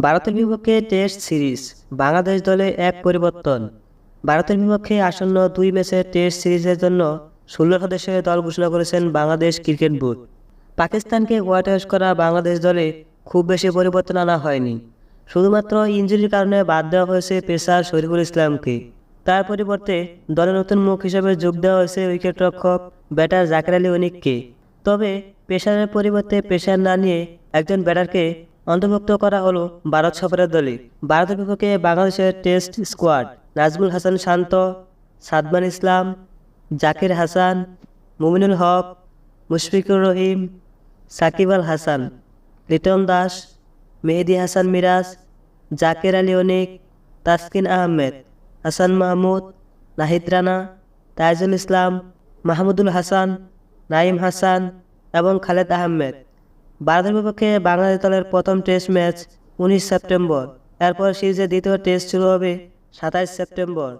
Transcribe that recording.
ভারতের বিপক্ষে test series, Bangladesh দলে এক পরিবর্তন। ভারতের বিপক্ষে আসন্ন 2 ম্যাচের টেস্ট সিরিজের জন্য 16 সদস্যের দল ঘোষণা করেছেন বাংলাদেশ ক্রিকেট বোর্ড। পাকিস্তানকে হোয়াইট ওয়াশ করা বাংলাদেশ দলে খুব বেশি পরিবর্তন আনা হয়নি। শুধুমাত্র ইনজুরির কারণে বাদ দেওয়া হয়েছে পেসার শরীফুল ইসলামকে। তার পরিবর্তে দলে নতুন মুখ হিসেবে যোগ দেওয়া হয়েছে উইকেটরক্ষক ব্যাটার জাকের আলী অনিককে। তবে পেসারের পরিবর্তে পেসার না নিয়ে একজন ব্যাটারকে অন্তর্ভুক্ত করা হলো ভারত সফরের দলে। ভারতের বিপক্ষে বাংলাদেশের টেস্ট স্কোয়াড: নাজমুল হাসান শান্ত, সাদমান ইসলাম, জাকির হাসান, মুমিনুল হক, মুশফিকুর রহিম, সাকিব আল হাসান, লিটন দাস, মেহেদী হাসান মিরাজ, জাকের আলী অনিক, তাসকিন আহমেদ, হাসান মাহমুদ, নাহিদ রানা, তাইজুল ইসলাম, মাহমুদুল হাসান, নাইম হাসান এবং খালেদ আহমেদ। ভারতের বিপক্ষে বাংলাদেশ দলের প্রথম টেস্ট ম্যাচ 19 সেপ্টেম্বর। এরপর সিরিজের দ্বিতীয় টেস্ট শুরু হবে 27 সেপ্টেম্বর।